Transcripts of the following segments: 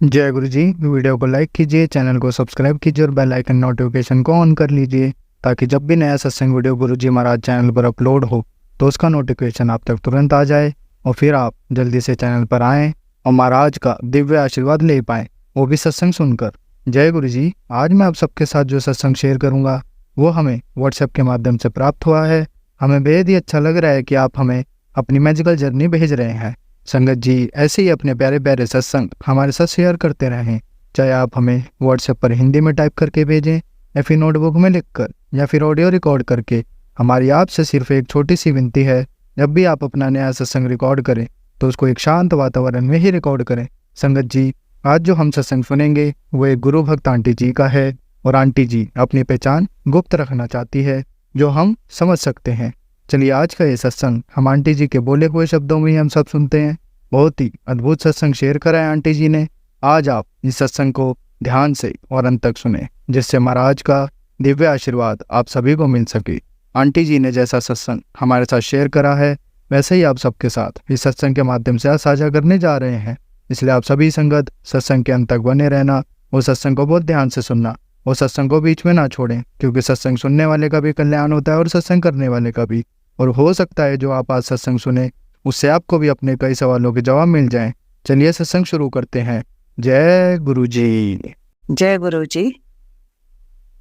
जय गुरु जी। वीडियो को लाइक कीजिए, चैनल को सब्सक्राइब कीजिए और बेल आइकन नोटिफिकेशन को ऑन कर लीजिए ताकि जब भी नया सत्संग वीडियो गुरु जी महाराज चैनल पर अपलोड हो तो उसका नोटिफिकेशन आप तक तुरंत आ जाए और फिर आप जल्दी से चैनल पर आएँ और महाराज का दिव्य आशीर्वाद ले पाएँ, वो भी सत्संग सुनकर। जय गुरु जी। आज मैं आप सबके साथ जो सत्संग शेयर करूँगा वो हमें व्हाट्सएप के माध्यम से प्राप्त हुआ है। हमें बेहद ही अच्छा लग रहा है कि आप हमें अपनी मैजिकल जर्नी भेज रहे हैं। संगत जी ऐसे ही अपने प्यारे प्यारे सत्संग हमारे साथ शेयर करते रहें, चाहे आप हमें व्हाट्सएप पर हिंदी में टाइप करके भेजें या फिर नोटबुक में लिखकर या फिर ऑडियो रिकॉर्ड करके। हमारी आपसे सिर्फ एक छोटी सी विनती है, जब भी आप अपना नया सत्संग रिकॉर्ड करें तो उसको एक शांत वातावरण में ही रिकॉर्ड करें। संगत जी आज जो हम सत्संग सुनेंगे वो एक गुरु भक्त आंटी जी का है और आंटी जी अपनी पहचान गुप्त रखना चाहती है, जो हम समझ सकते हैं। चलिए आज का ये सत्संग हम आंटी जी के बोले हुए शब्दों में ही हम सब सुनते हैं। बहुत ही अद्भुत सत्संग शेयर करा है आंटी जी ने। आज आप इस सत्संग को ध्यान से और अंत तक सुने, जिससे महाराज का दिव्य आशीर्वाद आप सभी को मिल सके। आंटी जी ने जैसा सत्संग हमारे साथ शेयर करा है वैसे ही आप सबके साथ इस सत्संग के माध्यम से साझा करने जा रहे हैं। इसलिए आप सभी संगत सत्संग के अंत तक बने रहना और सत्संग को बहुत ध्यान से सुनना और सत्संग को बीच में ना छोड़ें, क्योंकि सत्संग सुनने वाले का भी कल्याण होता है और सत्संग करने वाले का भी। और हो सकता है जो आप आज सत्संग सुने उससे आपको भी अपने कई सवालों के जवाब मिल जाएं। चलिए सत्संग शुरू करते हैं। जय गुरु जी। जय गुरु जी।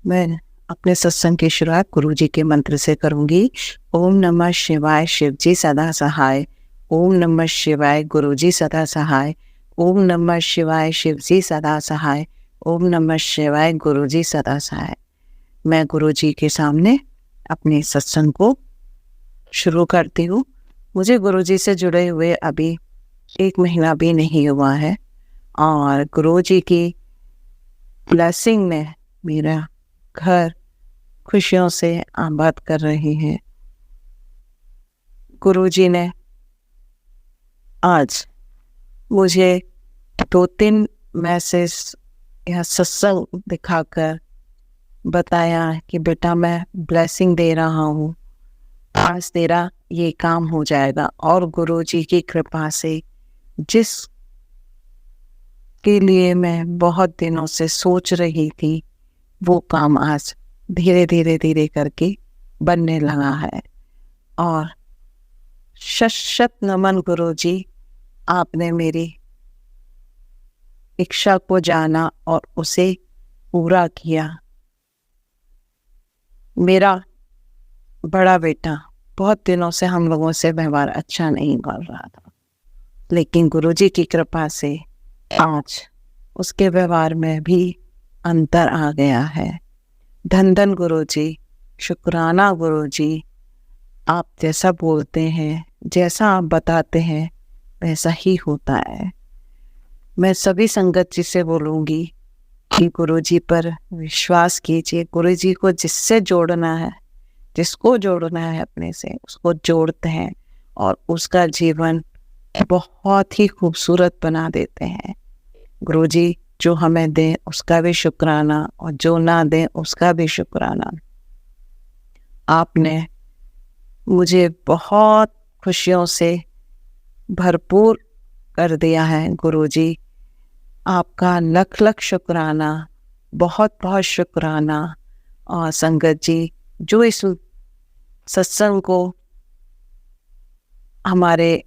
मैं अपने सत्संग की शुरुआत गुरु जी के मंत्र से करूंगी। ओम नमः शिवाय, शिव जी सदा सहाय। ओम नमः शिवाय, गुरु जी सदा सहाय। ओम नमः शिवाय, शिव जी सदा सहाय। ओम नमः शिवाय, गुरु जी सदा सहाय। मैं गुरु जी के सामने अपने सत्संग को शुरू करती हूँ। मुझे गुरु जी से जुड़े हुए अभी 1 महीना भी नहीं हुआ है और गुरु जी की ब्लेसिंग में मेरा घर खुशियों से आबाद कर रहे हैं। गुरु जी ने आज मुझे 2-3 मैसेज या सत्संग दिखाकर बताया कि बेटा मैं ब्लेसिंग दे रहा हूँ, आज तेरा ये काम हो जाएगा। और गुरु जी की कृपा से जिस के लिए मैं बहुत दिनों से सोच रही थी वो काम आज धीरे धीरे धीरे करके बनने लगा है। और शत शत नमन गुरु जी, आपने मेरी इच्छा को जाना और उसे पूरा किया। मेरा बड़ा बेटा बहुत दिनों से हम लोगों से व्यवहार अच्छा नहीं कर रहा था, लेकिन गुरु जी की कृपा से आज उसके व्यवहार में भी अंतर आ गया है। धन धन गुरु जी, शुक्राना गुरु जी। आप जैसा बोलते हैं, जैसा आप बताते हैं वैसा ही होता है। मैं सभी संगत जी से बोलूँगी कि गुरु जी पर विश्वास कीजिए। गुरु जी को जिससे जोड़ना है, जिसको जोड़ना है अपने से, उसको जोड़ते हैं और उसका जीवन बहुत ही खूबसूरत बना देते हैं। गुरु जी जो हमें दें उसका भी शुक्राना और जो ना दें उसका भी शुक्राना। आपने मुझे बहुत खुशियों से भरपूर कर दिया है गुरु जी। आपका लख लख शुक्राना, बहुत बहुत शुक्राना। और संगत जी जो इस सत्संग को हमारे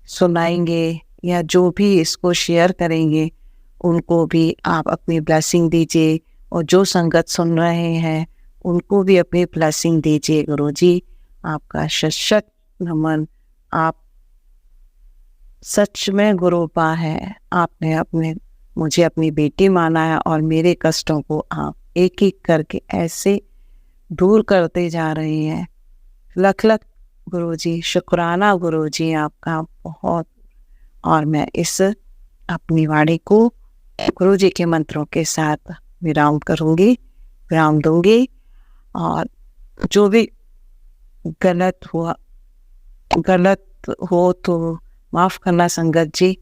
सुनाएंगे या जो भी इसको शेयर करेंगे उनको भी आप अपनी ब्लेसिंग दीजिए, और जो संगत सुन रहे हैं उनको भी अपनी ब्लेसिंग दीजिए। गुरु जी आपका शत शत नमन। आप सच में गुरुपा है। आपने मुझे अपनी बेटी माना है और मेरे कष्टों को आप एक एक करके ऐसे दूर करते जा रहे हैं। लख लख गुरु जी शुक्राना गुरु जी आपका बहुत। और मैं इस अपनी वाणी को गुरु जी के मंत्रों के साथ विराम करूँगी, विराम दूंगी। और जो भी गलत हो तो माफ़ करना संगत जी।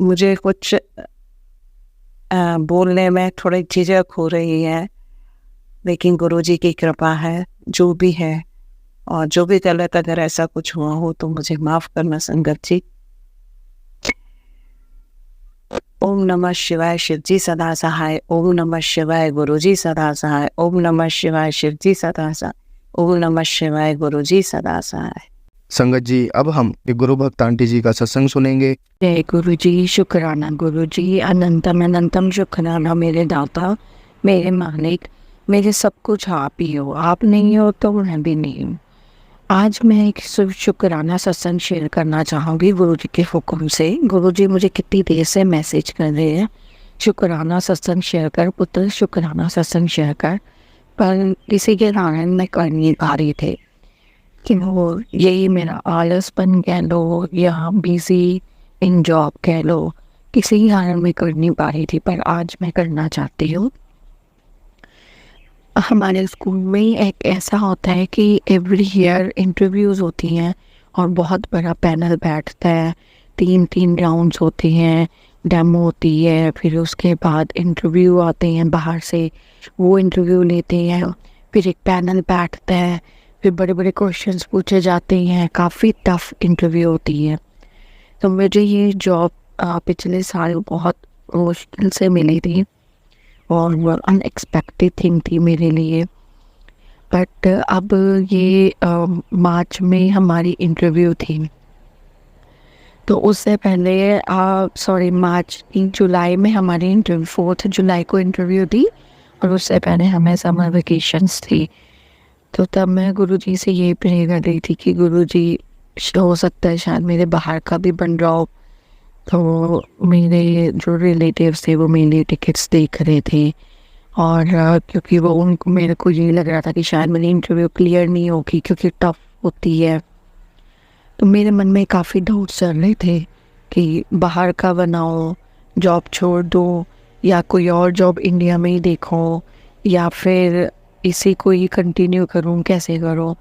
मुझे कुछ बोलने में थोड़ी झिझक हो रही है, लेकिन गुरु जी की कृपा है जो भी है। और जो भी गलत अगर ऐसा कुछ हुआ हो तो मुझे माफ़ करना संगत जी। ओम नमः शिवाय शिवजी सदा सहाय, ओम नमः शिवाय गुरुजी सदा सहाय, ओम नमः शिवाय शिवजी सदा सहाय, ओम नमः शिवाय गुरुजी सदा सहाय। संगत जी, अब हम एक गुरु भक्त आंटी जी का सत्संग सुनेंगे। जय गुरु जी, शुक्राना गुरु जी, अनंतम अनंतम शुक्राना मेरे दाता, मेरे मालिक, मेरे सब कुछ आप ही हो, आप नहीं हो तो मैं भी नहीं हूँ। आज मैं एक शुक्राना सत्संग शेयर करना चाहूँगी गुरु जी के हुक्म से। गुरु जी मुझे कितनी देर से मैसेज कर रहे हैं, शुक्राना सत्संग शेयर कर पुत्र, शुक्राना सत्संग शेयर कर, पर किसी के कारण मैं कर नहीं पा रही थे कि वो यही मेरा आलसपन कह लो या बिजी इन जॉब कह लो, किसी कारण मैं कर नहीं पा रही थी, पर आज मैं करना चाहती हूँ। हमारे स्कूल में एक ऐसा होता है कि एवरी ईयर इंटरव्यूज़ होती हैं और बहुत बड़ा पैनल बैठता है, 3 राउंड्स होते हैं, डेमो होती है, फिर उसके बाद इंटरव्यू आते हैं बाहर से, वो इंटरव्यू लेते हैं, फिर एक पैनल बैठता है, फिर बड़े बड़े क्वेश्चंस पूछे जाते हैं, काफ़ी टफ इंटरव्यू होती है। तो मुझे ये जॉब पिछले साल बहुत मुश्किल से मिली थी और वो अनएक्सपेक्टेड थिंग थी मेरे लिए। बट अब ये मार्च में हमारी इंटरव्यू थी, तो उससे पहले मार्च 3 जुलाई में हमारी इंटरव्यू, 4 जुलाई को इंटरव्यू थी और उससे पहले हमें समर वेकेशंस थी। तो तब मैं गुरुजी से ये प्रे कर रही थी कि गुरुजी हो सकता है शायद मेरे बाहर का भी बन रहा हो। तो मेरे जो रिलेटिव्स थे वो मेरे लिए टिकट्स देख रहे थे और क्योंकि वो उनको, मेरे को ये लग रहा था कि शायद मेरी इंटरव्यू क्लियर नहीं होगी क्योंकि टफ होती है। तो मेरे मन में काफ़ी डाउट चल रहे थे कि बाहर का बनाओ, जॉब छोड़ दो, या कोई और जॉब इंडिया में ही देखो, या फिर इसी को ही कंटिन्यू करूँ, कैसे करूँ।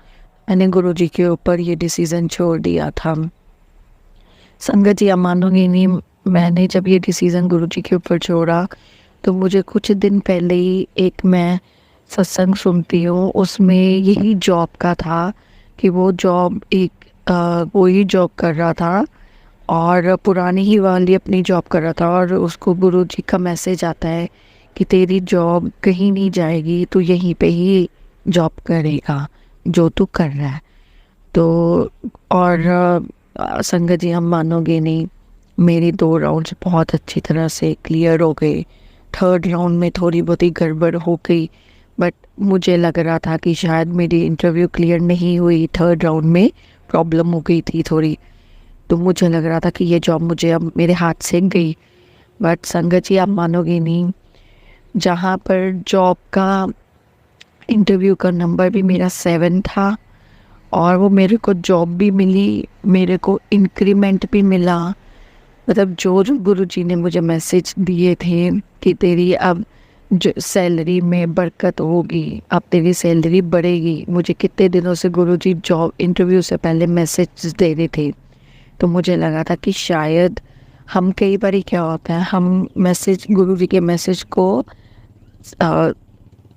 मैंने गुरुजी के ऊपर ये डिसीज़न छोड़ दिया था। संगत जी, आप मानोगे नहीं, मैंने जब ये डिसीज़न गुरुजी के ऊपर छोड़ा तो मुझे कुछ दिन पहले ही एक मैं सत्संग सुनती हूँ, उसमें यही जॉब का था कि वो जॉब वही जॉब कर रहा था और पुरानी ही वाली अपनी जॉब कर रहा था और उसको गुरुजी का मैसेज आता है कि तेरी जॉब कहीं नहीं जाएगी, तू यहीं पे ही जॉब करेगा जो तू कर रहा है। तो और संगत जी, हम मानोगे नहीं, मेरी 2 राउंड्स बहुत अच्छी तरह से क्लियर हो गए। 3rd राउंड में थोड़ी बहुत ही गड़बड़ हो गई, बट मुझे लग रहा था कि शायद मेरी इंटरव्यू क्लियर नहीं हुई, 3rd राउंड में प्रॉब्लम हो गई थी थोड़ी। तो मुझे लग रहा था कि ये जॉब मुझे अब मेरे हाथ से गई। बट संगत जी, आप मानोगे नहीं, जहाँ पर जॉब का इंटरव्यू का नंबर भी मेरा 7 था और वो मेरे को जॉब भी मिली, मेरे को इंक्रीमेंट भी मिला। मतलब जो गुरुजी ने मुझे मैसेज दिए थे कि तेरी अब जो सैलरी में बरकत होगी, अब तेरी सैलरी बढ़ेगी, मुझे कितने दिनों से गुरुजी जॉब इंटरव्यू से पहले मैसेज दे रहे थे। तो मुझे लगा था कि शायद हम कई बार क्या होता है, हम मैसेज, गुरुजी के मैसेज को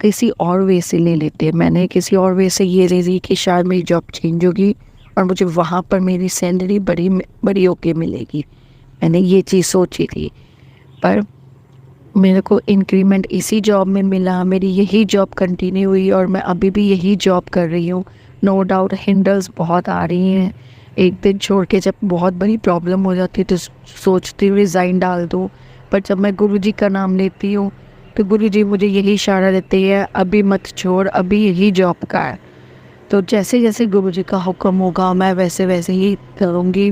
किसी और वे से ले लेते हैं। मैंने किसी और वे से ये ले ली कि शायद मेरी जॉब चेंज होगी और मुझे वहाँ पर मेरी सैलरी बड़ी होके मिलेगी। मैंने ये चीज़ सोची थी, पर मेरे को इंक्रीमेंट इसी जॉब में मिला, मेरी यही जॉब कंटिन्यू हुई और मैं अभी भी यही जॉब कर रही हूँ। नो डाउट हिंडर्स बहुत आ रही हैं, एक दिन छोड़ के जब बहुत बड़ी प्रॉब्लम हो जाती है तो सोचती हूँ रिज़ाइन डाल दूँ, पर जब मैं गुरुजी का नाम लेती हूँ तो गुरुजी मुझे यही इशारा देते हैं, अभी मत छोड़, अभी यही जॉब का है। तो जैसे जैसे गुरुजी का हुक्म होगा मैं वैसे वैसे ही करूँगी।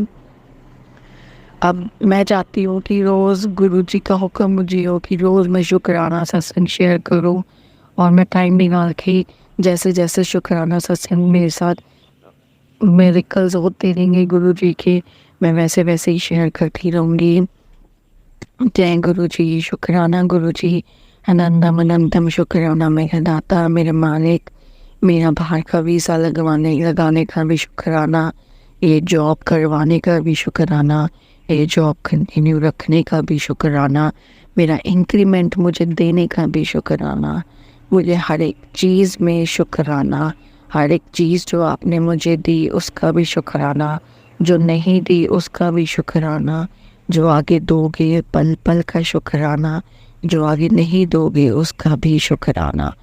अब मैं चाहती हूँ कि रोज़ गुरुजी का हुक्म मुझे हो कि रोज़ मैं शुक्राना सत्संग शेयर करूँ और मैं टाइम निकाल के जैसे जैसे शुक्राना सत्संग मेरे साथ मिरेकल्स होते रहेंगे गुरुजी के, मैं वैसे वैसे ही शेयर करती रहूँगी। जय गुरुजी, शुक्राना गुरुजी, अनंतम अनंतम शुक्राना मेरे दाता, मेरे मालिक, मेरा बाहर का वीज़ा लगाने का भी शुक्राना, ये जॉब करवाने का भी शुक्राना, ये जॉब कंटिन्यू रखने का भी शुक्राना, मेरा इंक्रीमेंट मुझे देने का भी शुक्राना, मुझे हर एक चीज़ में शुक्राना, हर एक चीज़ जो आपने मुझे दी उसका भी शुक्राना, जो नहीं दी उसका भी शुक्राना, जो आगे दोगे पल पल का शुक्राना, जो आगे नहीं दोगे उसका भी शुक्राना।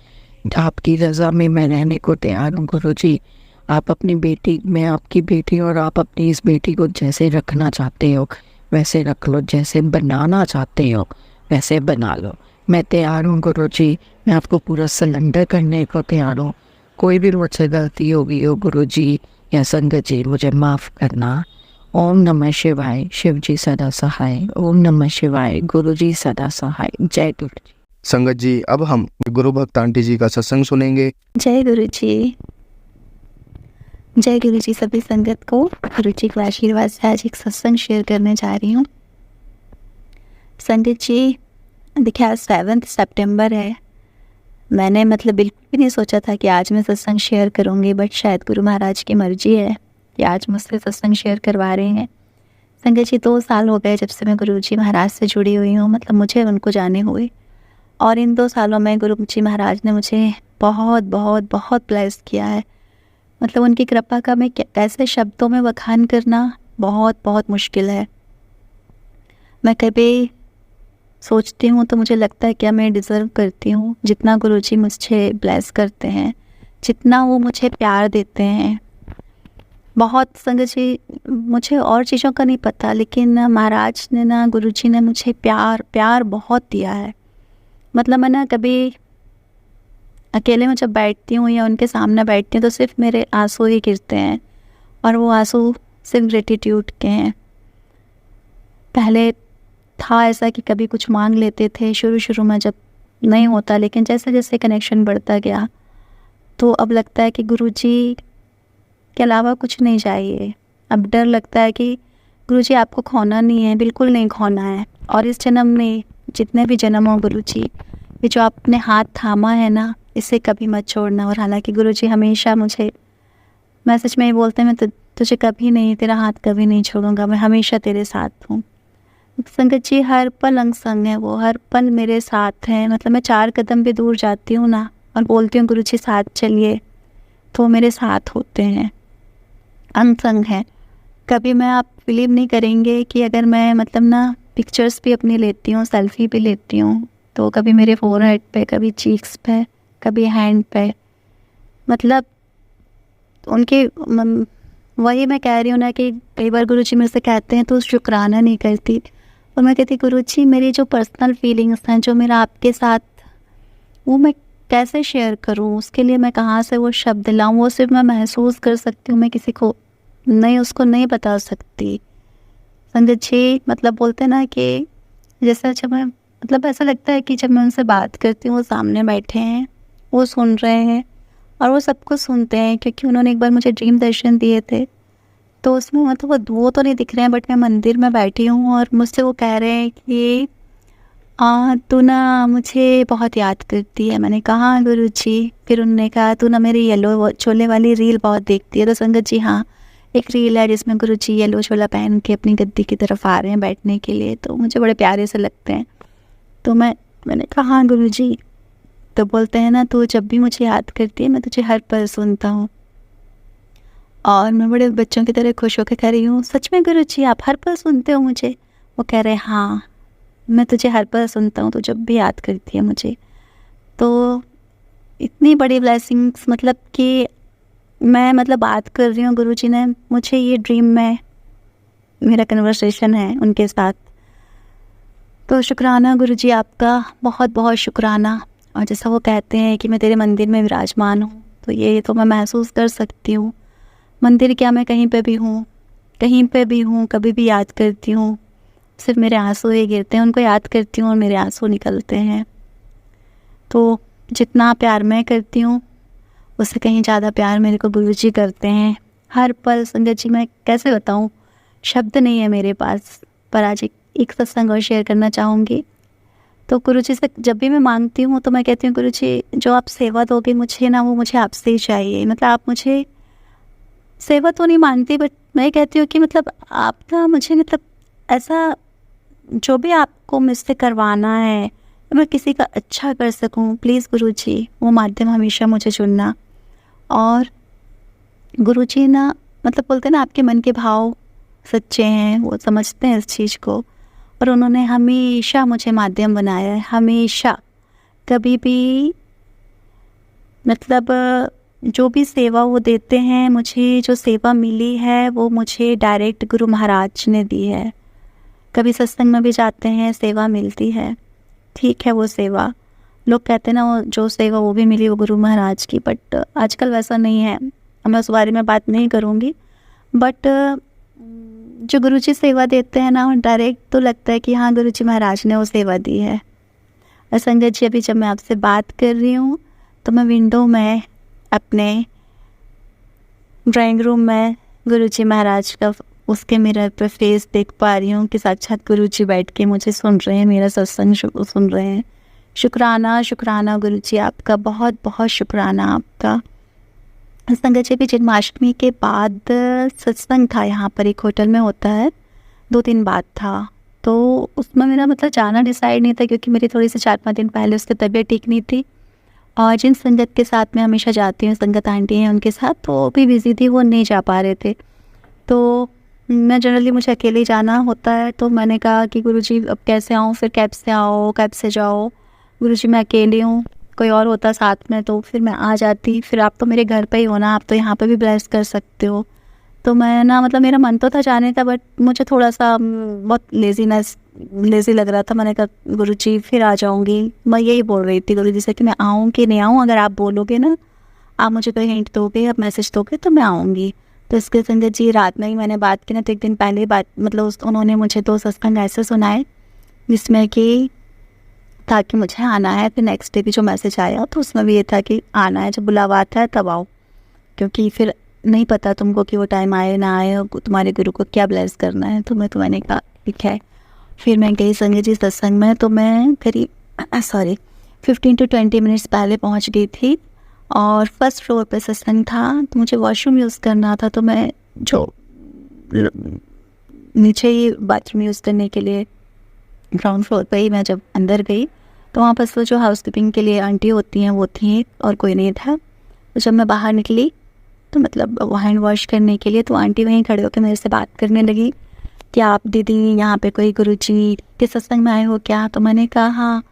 आपकी रज़ा में मैं रहने को तैयार हूँ गुरुजी। आप अपनी बेटी, मैं आपकी बेटी, और आप अपनी इस बेटी को जैसे रखना चाहते हो वैसे रख लो, जैसे बनाना चाहते हो वैसे बना लो। मैं तैयार हूँ गुरुजी, मैं आपको पूरा सरेंडर करने को तैयार हूँ। कोई भी मुझसे गलती होगी हो गुरुजी या संगत जी, मुझे माफ़ करना। ओम नमः शिवाय, शिव जी सदा सहाय। ओम नमः शिवाय, गुरु जी सदा सहाय। जय गुरु जी। संगत जी, अब हम गुरु भक्त आंटी जी का सत्संग सुनेंगे। जय गुरु जी। जय गुरु जी। सभी संगत को गुरु जी के आशीर्वाद से आज एक सत्संग शेयर करने जा रही हूँ। संगत जी, देखिए आज 7 सितंबर है। मैंने बिल्कुल भी नहीं सोचा था कि आज मैं सत्संग शेयर करूँगी, बट शायद गुरु महाराज की मर्जी है कि आज मुझसे सत्संग शेयर करवा रहे हैं। संगत जी, 2 साल हो गए जब से मैं गुरु जी महाराज से जुड़ी हुई हूँ, मुझे उनको जाने हुए। और इन 2 सालों में गुरु जी महाराज ने मुझे बहुत बहुत बहुत ब्लेस किया है। उनकी कृपा का मैं कैसे शब्दों में बखान करना बहुत बहुत मुश्किल है। मैं कभी सोचती हूँ तो मुझे लगता है क्या मैं डिज़र्व करती हूँ जितना गुरुजी मुझे ब्लेस करते हैं, जितना वो मुझे प्यार देते हैं। बहुत संगत जी, मुझे और चीज़ों का नहीं पता, लेकिन महाराज ने ना, गुरुजी ने मुझे प्यार बहुत दिया है। मैं कभी अकेले में जब बैठती हूँ या उनके सामने बैठती हूँ तो सिर्फ मेरे आंसू ही गिरते हैं, और वो आंसू सिर्फ ग्रेटिट्यूड के हैं। पहले था ऐसा कि कभी कुछ मांग लेते थे शुरू में, जब नहीं होता, लेकिन जैसे जैसे कनेक्शन बढ़ता गया तो अब लगता है कि गुरुजी के अलावा कुछ नहीं चाहिए। अब डर लगता है कि गुरुजी आपको खोना नहीं है, बिल्कुल नहीं खोना है। और इस जन्म में, जितने भी जन्म हो गुरुजी, ये जो आपने हाथ थामा है ना, इसे कभी मत छोड़ना। और हालांकि गुरुजी हमेशा मुझे मैसेज में ही बोलते हैं, मैं तुझे कभी नहीं, तेरा हाथ कभी नहीं छोड़ूंगा, मैं हमेशा तेरे साथ हूँ। संगत जी, हर पल अंग संग है वो, हर पल मेरे साथ हैं। मैं 4 कदम भी दूर जाती हूँ ना और बोलती हूँ गुरुजी साथ चलिए, तो मेरे साथ होते हैं, अंग संग है। कभी मैं, आप बिलीव नहीं करेंगे कि अगर मैं पिक्चर्स भी अपनी लेती हूँ, सेल्फी भी लेती हूँ, तो कभी मेरे फोरहेड पे, कभी चीक्स पे, कभी हैंड पे, उनके वही मैं कह रही हूँ ना कि कई बार गुरुजी मेरे से कहते हैं तो शुक्राना नहीं करती, और मैं कहती गुरुजी मेरी जो पर्सनल फीलिंग्स हैं, जो मेरा आपके साथ, वो मैं कैसे शेयर करूँ, उसके लिए मैं कहाँ से वो शब्द लाऊँ, वो सिर्फ मैं महसूस कर सकती हूँ, मैं किसी को नहीं, उसको नहीं बता सकती। संगत जी, बोलते ना कि जैसे जब मैं, ऐसा लगता है कि जब मैं उनसे बात करती हूँ, वो सामने बैठे हैं, वो सुन रहे हैं, और वो सब कुछ सुनते हैं, क्योंकि उन्होंने एक बार मुझे ड्रीम दर्शन दिए थे। तो उसमें वो तो नहीं दिख रहे हैं, बट मैं मंदिर में बैठी हूँ और मुझसे वो कह रहे हैं कि तू ना मुझे बहुत याद करती है। मैंने कहा गुरुजी। फिर उन्होंने कहा तू ना मेरी येलो छोले वाली रील बहुत देखती है। तो संगत जी, हाँ, एक रील है जिसमें गुरुजी येलो छोला पहन के अपनी गद्दी की तरफ आ रहे हैं बैठने के लिए, तो मुझे बड़े प्यारे से लगते हैं। तो मैंने कहा हाँ गुरुजी। तो बोलते हैं ना, तू जब भी मुझे याद करती है मैं तुझे हर पल सुनता हूँ। और मैं बड़े बच्चों की तरह खुश होकर कह रही हूँ, सच में गुरुजी आप हर पल सुनते हो मुझे? वो कह रहे हैं हाँ, मैं तुझे हर पल सुनता हूँ, तो जब भी याद करती है मुझे। तो इतनी बड़ी ब्लेसिंग्स, कि मैं बात कर रही हूँ, गुरुजी ने मुझे ये ड्रीम में, मेरा कन्वर्सेशन है उनके साथ। तो शुक्राना गुरुजी आपका, बहुत बहुत शुक्राना। और जैसा वो कहते हैं कि मैं तेरे मंदिर में विराजमान हूँ, तो ये तो मैं महसूस कर सकती हूँ। मंदिर क्या, मैं कहीं पे भी हूँ, कभी भी याद करती हूँ, सिर्फ मेरे आंसू ही गिरते हैं। उनको याद करती हूँ और मेरे आंसू निकलते हैं। तो जितना प्यार मैं करती हूँ, उससे कहीं ज़्यादा प्यार मेरे को गुरुजी करते हैं हर पल। संगत जी, मैं कैसे बताऊँ, शब्द नहीं है मेरे पास। पर आज एक सत्संग और शेयर करना चाहूँगी। तो गुरुजी से जब भी मैं मांगती हूँ तो मैं कहती हूँ गुरुजी, जो आप सेवा दोगे मुझे ना, वो मुझे आपसे ही चाहिए। आप मुझे सेवा तो नहीं मांगती, बट मैं कहती हूँ कि आप ना मुझे ऐसा जो भी आपको मुझसे करवाना है, मैं किसी का अच्छा कर सकूं, प्लीज़ गुरुजी वो माध्यम हमेशा मुझे चुनना। और गुरुजी ना, बोलते हैं ना, आपके मन के भाव सच्चे हैं, वो समझते हैं इस चीज़ को। और उन्होंने हमेशा मुझे माध्यम बनाया है, हमेशा। कभी भी मतलब जो भी सेवा वो देते हैं, मुझे जो सेवा मिली है वो मुझे डायरेक्ट गुरु महाराज ने दी है। कभी सत्संग में भी जाते हैं, सेवा मिलती है, ठीक है वो सेवा, लोग कहते हैं ना वो जो सेवा वो भी मिली वो गुरु महाराज की, बट आजकल वैसा नहीं है। मैं उस बारे में बात नहीं करूँगी, बट जो गुरुजी सेवा देते हैं ना, डायरेक्ट तो लगता है कि हाँ गुरुजी महाराज ने वो सेवा दी है। और संगत जी, अभी जब मैं आपसे बात कर रही हूँ तो मैं विंडो में अपने ड्राइंग रूम में गुरुजी महाराज का उसके मिरर पर फेस देख पा रही हूँ कि साक्षात गुरुजी बैठ के मुझे सुन रहे हैं, मेरा सत्संग सुन रहे हैं। शुक्राना शुक्राना गुरुजी, आपका बहुत बहुत शुक्राना आपका। संगत जी, भी जन्माष्टमी के बाद सत्संग था यहाँ पर, एक होटल में होता है, 2 दिन बाद था। तो उसमें मेरा मतलब जाना डिसाइड नहीं था, क्योंकि मेरी थोड़ी सी 4-5 दिन पहले उसकी तबीयत ठीक नहीं थी। और जिन संगत के साथ मैं हमेशा जाती हूँ, संगत आंटी हैं उनके साथ, तो वो भी बिज़ी थी, वो नहीं जा पा रहे थे। तो मैं जनरली मुझे अकेले जाना होता है, तो मैंने कहा कि गुरुजी अब कैसे आऊँ, फिर कैब से आओ, कैब से जाओ। गुरुजी मैं अकेली हूँ, कोई और होता साथ में तो फिर मैं आ जाती, फिर आप तो मेरे घर पे ही हो ना, आप तो यहाँ पे भी ब्लेस कर सकते हो। तो मैं ना मतलब मेरा मन तो था जाने का, बट मुझे थोड़ा सा बहुत लेज़ी लग रहा था। मैंने कहा गुरुजी फिर आ जाऊँगी। मैं यही बोल रही थी गुरुजी से कि मैं आऊँ कि नहीं आऊँ, अगर आप बोलोगे ना, आप मुझे कोई हिंट दोगे या मैसेज दोगे तो मैं आऊँगी। तो इसके संगत जी, रात में ही मैंने बात की ना, तो एक दिन पहले बात मतलब उन्होंने मुझे 2 सत्संग ऐसे सुनाए जिसमें कि था कि मुझे आना है। फिर नेक्स्ट डे भी जो मैसेज आया तो उसमें भी ये था कि आना है, जब बुलावा आता है तब आओ, क्योंकि फिर नहीं पता तुमको कि वो टाइम आए ना आए, तुम्हारे गुरु को क्या ब्लेस करना है। तो मैंने कहा ठीक है। फिर मैं गई संगत जी सत्संग में, तो मैं करीब 15 to 20 मिनट्स पहले पहुंच गई थी, और फर्स्ट फ्लोर पे सत्संग था। तो मुझे वॉशरूम यूज़ करना था, तो मैं जो नीचे ही बाथरूम यूज़ करने के लिए ग्राउंड फ्लोर पे ही मैं जब अंदर गई, तो वहाँ पर वो जो हाउस कीपिंग के लिए आंटी होती हैं वो थी, और कोई नहीं था। तो जब मैं बाहर निकली तो मतलब हैंड वॉश करने के लिए, तो आंटी वहीं खड़े होकर मेरे से बात करने लगी कि आप दीदी यहाँ पे कोई गुरुजी के सत्संग में आए हो क्या? तो मैंने कहा हाँ।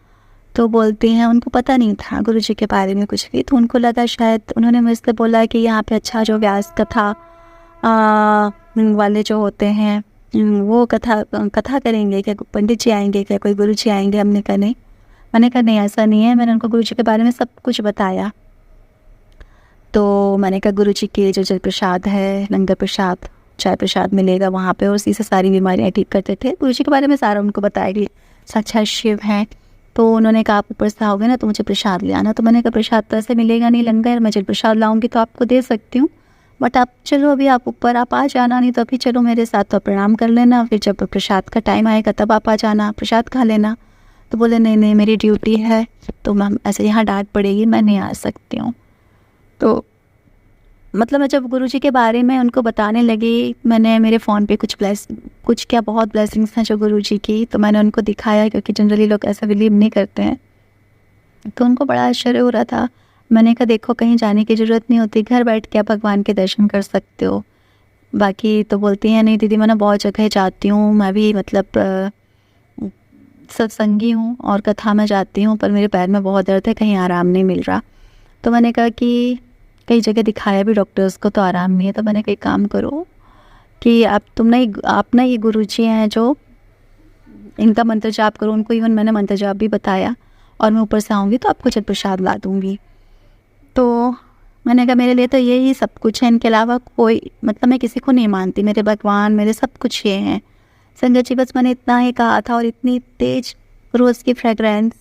तो बोलती हैं उनको पता नहीं था गुरुजी के बारे में कुछ भी, तो उनको लगा शायद उन्होंने मुझसे बोला कि यहाँ पे अच्छा जो व्यास कथा वाले जो होते हैं वो कथा करेंगे क्या, पंडित जी आएंगे क्या, कोई गुरुजी आएंगे? मैंने कहा नहीं ऐसा नहीं है। मैंने उनको गुरुजी के बारे में सब कुछ बताया। तो मैंने कहा गुरुजी के जो जल प्रसाद है, लंगर प्रसाद, चाय प्रसाद मिलेगा वहाँ पे, और उसी से सारी बीमारियाँ ठीक करते थे। गुरुजी के बारे में सारा उनको बताया कि साक्षात शिव हैं। तो उन्होंने कहा आप ऊपर से आओगे ना तो मुझे प्रसाद ले आना। तो मैंने कहा प्रसाद तो ऐसे मिलेगा नहीं, लंगर, मैं जल प्रसाद लाऊंगी तो आपको दे सकती हूँ, बट आप चलो अभी आप ऊपर आप आ जाना, नहीं तो अभी चलो मेरे साथ, तो प्रणाम कर लेना, फिर जब प्रसाद का टाइम आएगा तब आप आ जाना, प्रसाद खा लेना। तो बोले नहीं मेरी ड्यूटी है, तो मैम ऐसे यहाँ डांट पड़ेगी, मैं नहीं आ सकती हूँ। तो मतलब मैं जब गुरुजी के बारे में उनको बताने लगी, मैंने मेरे फ़ोन पे कुछ क्या बहुत ब्लेसिंग्स हैं जो गुरुजी की, तो मैंने उनको दिखाया, क्योंकि जनरली लोग ऐसा बिलीव नहीं करते हैं। तो उनको बड़ा आश्चर्य हो रहा था। मैंने कहा देखो कहीं जाने की ज़रूरत नहीं होती, घर बैठ के आप भगवान के दर्शन कर सकते हो। बाकी तो बोलती हैं नहीं दीदी मैं ना बहुत जगह जाती हूँ, मैं भी मतलब सत्संगी हूँ और कथा में जाती हूँ, पर मेरे पैर में बहुत दर्द है, कहीं आराम नहीं मिल रहा। तो मैंने कहा कि कई जगह दिखाया भी डॉक्टर्स को तो आराम नहीं है। तो मैंने कहा काम करो कि आप ना ये गुरुजी हैं जो इनका मंत्र जाप करो। उनको इवन मैंने मंत्र जाप भी बताया, और मैं ऊपर से आऊँगी तो आपको जल प्रसाद ला दूँगी। तो मैंने कहा मेरे लिए तो यही सब कुछ है, इनके अलावा कोई मतलब मैं किसी को नहीं मानती, मेरे भगवान मेरे सब कुछ ये हैं। संगत जी बस मैंने इतना ही कहा था, और इतनी तेज रोज़ की फ्रेगरेंस,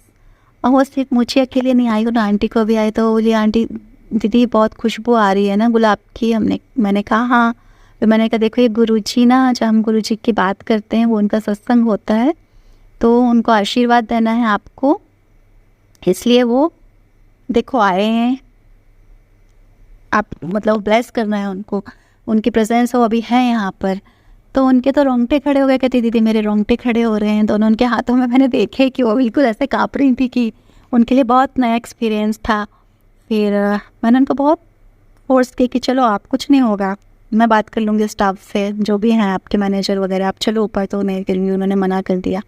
और वो सिर्फ मुझे अकेले नहीं आई, उन आंटी को भी आई। तो बोली आंटी दीदी बहुत खुशबू आ रही है ना गुलाब की। मैंने कहा हाँ। तो मैंने कहा देखो ये गुरुजी ना, जब हम गुरुजी की बात करते हैं वो उनका सत्संग होता है, तो उनको आशीर्वाद देना है आपको, इसलिए वो देखो आए हैं, आप मतलब ब्लेस करना है उनको, उनकी प्रेजेंस वो अभी है यहाँ पर। तो उनके तो रोंगटे खड़े हो गए, कहती दीदी मेरे रोंगटे खड़े हो रहे हैं। दोनों उनके हाथों में मैंने देखे कि वो बिल्कुल ऐसे काँप रही थी, कि उनके लिए बहुत नया एक्सपीरियंस था। फिर मैंने उनको बहुत फोर्स किया कि चलो आप कुछ नहीं होगा, मैं बात कर लूँगी स्टाफ से, जो भी हैं आपके मैनेजर वगैरह, आप चलो ऊपर। तो नहीं, फिर भी उन्होंने मना कर दिया।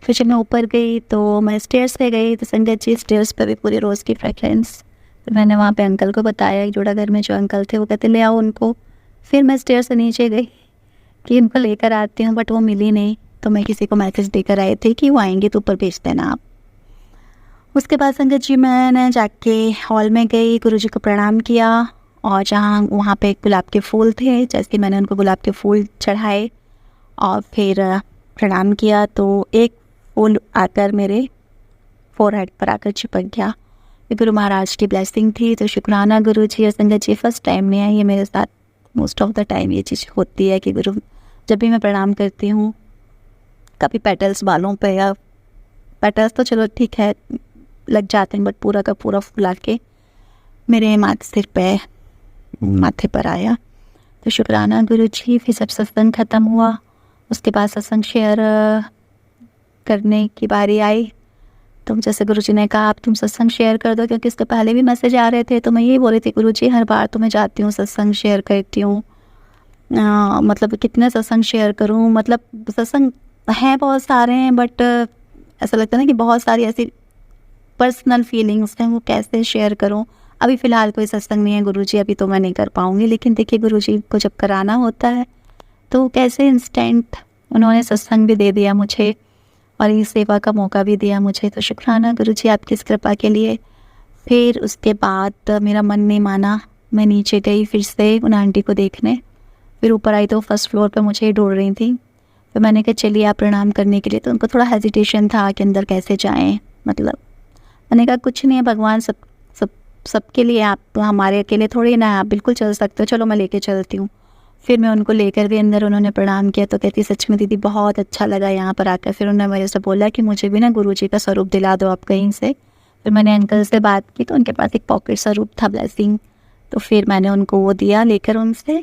फिर जब मैं ऊपर गई तो मैं स्टेयर्स पे गई तो संगत जी स्टेयर्स पे भी पूरी रोज़ की फ्रेगरेंस। फिर मैंने वहाँ पे अंकल को बताया, एक जोड़ा घर में जो अंकल थे वो कहते ले आओ उनको। फिर मैं स्टेयर से नीचे गई कि इनको लेकर आती हूँ, बट वो मिली नहीं। तो मैं किसी को मैसेज देकर आई थी कि वो आएंगे तो ऊपर भेज देना आप। उसके बाद संगत जी मैंने जाके हॉल में गई, गुरुजी को प्रणाम किया और जहाँ वहाँ पे गुलाब के फूल थे, जैसे मैंने उनको गुलाब के फूल चढ़ाए और फिर प्रणाम किया तो एक फूल आकर मेरे फोरहेड पर आकर चिपक गया। ये गुरु महाराज की ब्लेसिंग थी। तो शुक्राना गुरुजी और संगत जी, फर्स्ट टाइम नहीं है ये मेरे साथ, मोस्ट ऑफ द टाइम ये चीज़ होती है कि गुरु जब भी मैं प्रणाम करती हूँ कभी पेटल्स बालों पे, या पेटल्स तो चलो ठीक है लग जाते हैं, बट पूरा का पूरा फूल आके मेरे सिर पे माथे पर आया। तो शुक्राना गुरुजी। फिर जब सत्संग ख़त्म हुआ उसके बाद सत्संग शेयर करने की बारी आई तो जैसे गुरुजी ने कहा आप तुम सत्संग शेयर कर दो, क्योंकि इसके पहले भी मैसेज आ रहे थे। तो मैं यही बोल रही थी गुरुजी हर बार तो मैं जाती हूँ सत्संग शेयर करती हूँ, मतलब कितने सत्संग शेयर करूँ, मतलब सत्संग हैं बहुत सारे हैं, बट ऐसा लगता है ना कि बहुत सारी ऐसी पर्सनल फीलिंग्स हैं वो कैसे शेयर करूं। अभी फ़िलहाल कोई सत्संग नहीं है गुरुजी, अभी तो मैं नहीं कर पाऊँगी, लेकिन देखिए गुरुजी को जब कराना होता है तो कैसे इंस्टेंट उन्होंने सत्संग भी दे दिया मुझे और ये सेवा का मौका भी दिया मुझे। तो शुक्राना गुरुजी आपकी इस कृपा के लिए। फिर उसके बाद मेरा मन नहीं माना, मैं नीचे गई फिर से उन आंटी को देखने। फिर ऊपर आई तो फर्स्ट फ्लोर पर मुझे ढूंढ रही थी। तो मैंने कहा चलिए आप प्रणाम करने के लिए। तो उनको थोड़ा हेजिटेशन था कि अंदर कैसे जाएं, मतलब मैंने कहा कुछ नहीं है, भगवान सबके लिए, आप तो हमारे अकेले थोड़ी ना, आप बिल्कुल चल सकते हो, चलो मैं लेके चलती हूँ। फिर मैं उनको लेकर गई अंदर, उन्होंने प्रणाम किया तो कहती सच में दीदी बहुत अच्छा लगा यहाँ पर आकर। फिर उन्होंने मेरे से बोला कि मुझे भी ना गुरुजी का स्वरूप दिला दो आप कहीं से। फिर मैंने अंकल से बात की तो उनके पास एक पॉकेट स्वरूप था ब्लेसिंग, तो फिर मैंने उनको वो दिया लेकर उनसे।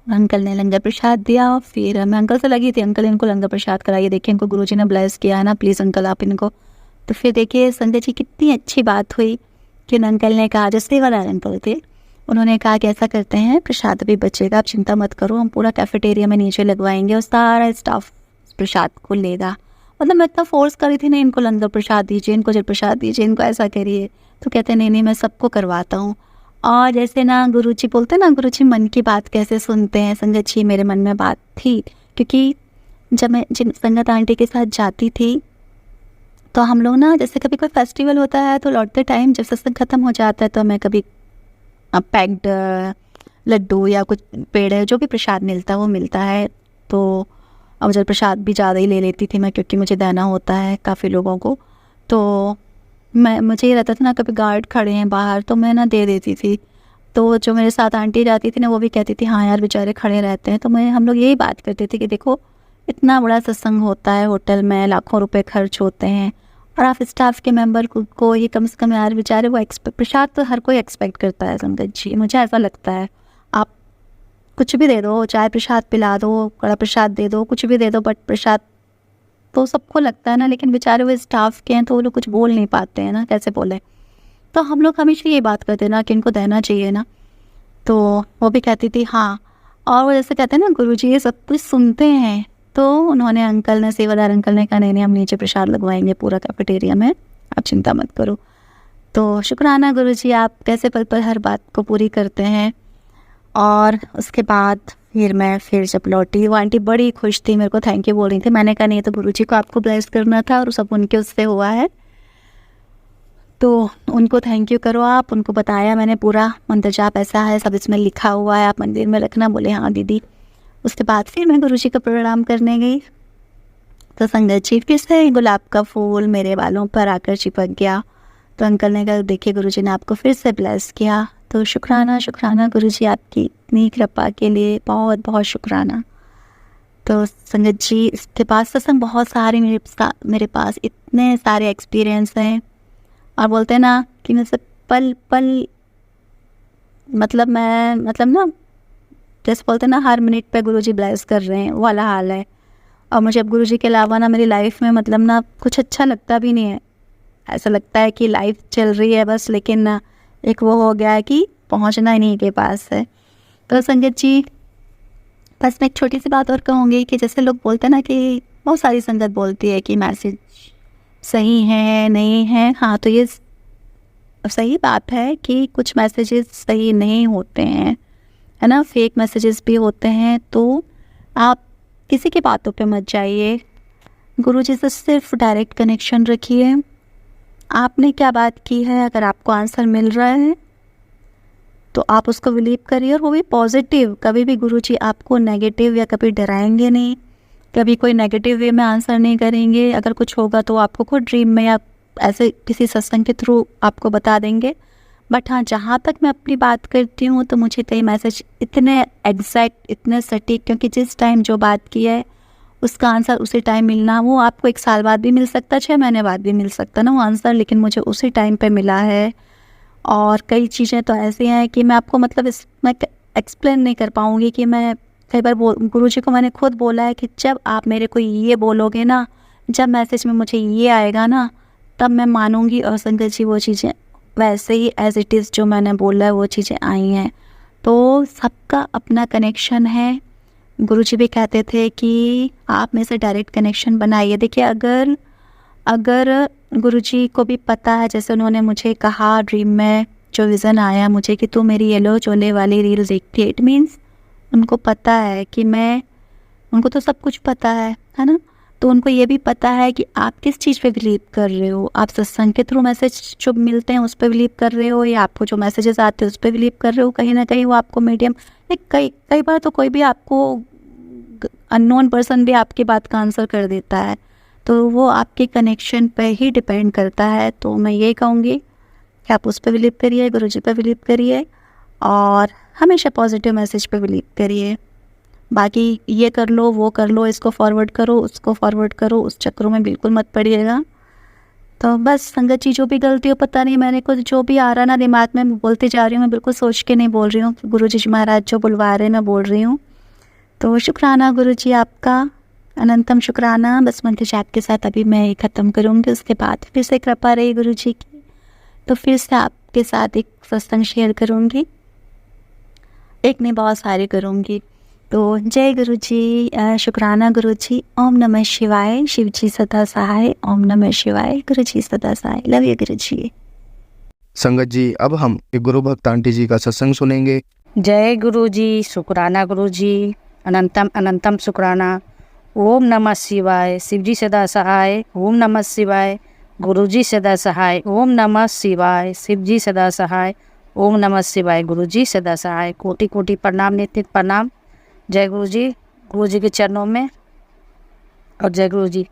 अंकल ने लंगर प्रसाद दिया। फिर मैं अंकल से लगी थी, अंकल इनको लंगर प्रसाद कराइए, देखिए इनको गुरुजी ने ब्लेस किया है ना, प्लीज़ अंकल आप इनको। तो फिर देखिए संजय जी कितनी अच्छी बात हुई कि उन अंकल ने कहा, जो सेवादार अंकल थे, उन्होंने कहा कि ऐसा करते हैं प्रसाद अभी बचेगा, आप चिंता मत करो, हम पूरा कैफेटेरिया में नीचे लगवाएंगे और सारा स्टाफ प्रसाद को लेगा। मतलब मैं इतना फोर्स करी थी, नहीं इनको लंगर प्रसाद दीजिए, इनको जल प्रसाद दीजिए, इनको ऐसा करिए। तो कहते नहीं नहीं मैं सबको करवाता हूँ। और जैसे ना गुरुजी बोलते ना, गुरुजी मन की बात कैसे सुनते हैं। संगत जी मेरे मन में बात थी, क्योंकि जब मैं जिन संगत आंटी के साथ जाती थी तो हम लोग ना जैसे कभी कोई फेस्टिवल होता है तो लौटते टाइम जब सत्संग ख़त्म हो जाता है तो मैं कभी पैक्ड लड्डू या कुछ पेड़े जो भी प्रसाद मिलता है वो मिलता है, तो अब जब प्रसाद भी ज़्यादा ही ले लेती थी मैं, क्योंकि मुझे देना होता है काफ़ी लोगों को। तो मुझे ये रहता था ना कभी गार्ड खड़े हैं बाहर तो मैं ना दे देती थी। तो जो मेरे साथ आंटी जाती थी ना वो भी कहती थी हाँ यार बेचारे खड़े रहते हैं। तो हम लोग यही बात करते थे कि देखो इतना बड़ा सत्संग होता है, होटल में लाखों रुपए खर्च होते हैं और आप स्टाफ के मेंबर को ये कम से कम यार बेचारे वो प्रसाद तो हर कोई एक्सपेक्ट करता है संगत जी, मुझे ऐसा लगता है। आप कुछ भी दे दो, चाय प्रसाद पिला दो, कड़ा प्रसाद दे दो, कुछ भी दे दो, बट प्रसाद तो सबको लगता है ना, लेकिन बेचारे वो स्टाफ के हैं तो वो लोग कुछ बोल नहीं पाते हैं ना, कैसे बोले। तो हम लोग हमेशा ये बात करते ना कि इनको देना चाहिए ना। तो वो भी कहती थी हाँ, और वो जैसे कहते हैं ना गुरुजी ये सब कुछ सुनते हैं। तो उन्होंने अंकल ने, सेवादार अंकल ने कहा नहीं नहीं हम नीचे प्रसाद लगवाएंगे पूरा कैफेटेरिया में, आप चिंता मत करो। तो शुक्राना गुरुजी आप कैसे पल पल हर बात को पूरी करते हैं। और उसके बाद फिर जब लौटी वो आंटी बड़ी खुश थी, मेरे को थैंक यू बोल रही थी। मैंने कहा नहीं तो गुरुजी को आपको ब्लेस करना था और सब उनके उससे हुआ है, तो उनको थैंक यू करो आप। उनको बताया मैंने पूरा मंत्र जाप ऐसा है, सब इसमें लिखा हुआ है, आप मंदिर में रखना। बोले हाँ दीदी। उसके बाद फिर मैं गुरुजी का प्रणाम करने गई तो संगत जी फिर से गुलाब का फूल मेरे बालों पर आकर चिपक गया। तो अंकल ने कहा देखिए गुरुजी ने आपको फिर से ब्लेस किया। तो शुक्राना शुक्राना गुरुजी आपकी इतनी कृपा के लिए बहुत बहुत शुक्राना। तो संगत जी इसके बाद सत्संग बहुत सारे मेरे पास इतने सारे एक्सपीरियंस हैं, और बोलते हैं ना कि मैं सब पल पल मतलब ना जैसे बोलते हैं ना हर मिनट पे गुरुजी ब्लेस कर रहे हैं, वो वाला हाल है। और मुझे अब गुरुजी के अलावा ना मेरी लाइफ में मतलब ना कुछ अच्छा लगता भी नहीं है। ऐसा लगता है कि लाइफ चल रही है बस, लेकिन ना एक वो हो गया है कि पहुंचना इन्हीं के पास है। तो संगत जी बस मैं एक छोटी सी बात और कहूँगी कि जैसे लोग बोलते हैं ना कि बहुत सारी संगत बोलती है कि मैसेज सही है नहीं है। हाँ, तो ये सही बात है कि कुछ मैसेजेस सही नहीं होते हैं, है ना, फेक मैसेजेस भी होते हैं। तो आप किसी की बातों पे मत जाइए, गुरुजी से सिर्फ डायरेक्ट कनेक्शन रखिए। आपने क्या बात की है, अगर आपको आंसर मिल रहा है तो आप उसको बिलीव करिए, और वो भी पॉजिटिव। कभी भी गुरुजी आपको नेगेटिव या कभी डराएंगे नहीं, कभी कोई नेगेटिव वे में आंसर नहीं करेंगे। अगर कुछ होगा तो आपको खुद ड्रीम में या ऐसे किसी सत्संग के थ्रू आपको बता देंगे। बट हाँ, जहाँ तक मैं अपनी बात करती हूँ तो मुझे कई मैसेज इतने एग्जैक्ट, इतने सटीक, क्योंकि जिस टाइम जो बात की है उसका आंसर उसी टाइम मिलना, वो आपको 1 साल बाद भी मिल सकता, 6 महीने बाद भी मिल सकता ना वो आंसर, लेकिन मुझे उसी टाइम पे मिला है। और कई चीज़ें तो ऐसी हैं कि मैं आपको मतलब मैं एक्सप्लेन नहीं कर पाऊँगी कि मैं कई बार गुरुजी को मैंने खुद बोला है कि जब आप मेरे को ये बोलोगे ना, जब मैसेज में मुझे ये आएगा ना, तब मैं मानूंगी। और संगत जी वो चीज़ें वैसे ही एज इट इज़ जो मैंने बोला है वो चीज़ें आई हैं। तो सबका अपना कनेक्शन है। गुरुजी भी कहते थे कि आप में से डायरेक्ट कनेक्शन बनाइए। देखिए, अगर गुरुजी को भी पता है, जैसे उन्होंने मुझे कहा ड्रीम में जो विज़न आया मुझे कि तू मेरी येलो चोले वाली रील देखती है, इट मीन्स उनको पता है कि उनको तो सब कुछ पता है ना। तो उनको ये भी पता है कि आप किस चीज़ पे बिलीव कर रहे हो। आप सत्संग के थ्रू मैसेज जो मिलते हैं उस पर बिलीव कर रहे हो, या आपको जो मैसेजेस आते हैं उस पर बिलीव कर रहे हो। कहीं ना कहीं वो आपको मीडियम, कई बार तो कोई भी आपको अननोन पर्सन भी आपकी बात का आंसर कर देता है। तो वो आपके कनेक्शन पे ही डिपेंड करता है। तो मैं ये कहूँगी कि आप उस पर बिलीव करिए, गुरुजी पे बिलीव करिए, और हमेशा पॉजिटिव मैसेज पे बिलीव करिए। बाकी ये कर लो, वो कर लो, इसको फॉरवर्ड करो, उसको फॉरवर्ड करो, उस चक्रों में बिल्कुल मत पड़िएगा। तो बस संगत जी, जो भी गलती हो, पता नहीं मैंने कुछ जो भी आ रहा ना दिमाग में मैं बोलती जा रही हूँ, मैं बिल्कुल सोच के नहीं बोल रही हूँ। गुरुजी महाराज जो बुलवा रहे हैं मैं बोल रही हूँ। तो शुक्राना गुरुजी आपका, अनंतम शुक्राना। बस मंत्र जाप के साथ अभी मैं ये ख़त्म करूँगी, उसके बाद फिर से कृपा रही गुरुजी की, तो फिर से आपके साथ एक सत्संग शेयर करूँगी। एक नहीं, बहुत सारे करूँगी। तो जय गुरुजी, शुक्राना गुरुजी। ओम नमः शिवाय, शिव जी सदा सहाय। ओम नमः शिवाय, गुरुजी सदा सहाय। लव यू गुरुजी। संगत जी, अब हम एक गुरु भक्त आंटी जी का सत्संग सुनेंगे। जय गुरुजी, शुक्राना गुरुजी, अनंतम अनंतम शुक्राना। ओम नमः शिवाय, शिवजी सदा सहाय। ओम नमः शिवाय, गुरुजी सदा सहाय। ओम नमः शिवाय, शिवजी सदा सहाय। ओम नमः शिवाय, गुरुजी सदा सहाय। कोटि कोटि प्रणाम, नित्य प्रणाम। जय गुरुजी, गुरुजी के चरणों में, और जय गुरुजी।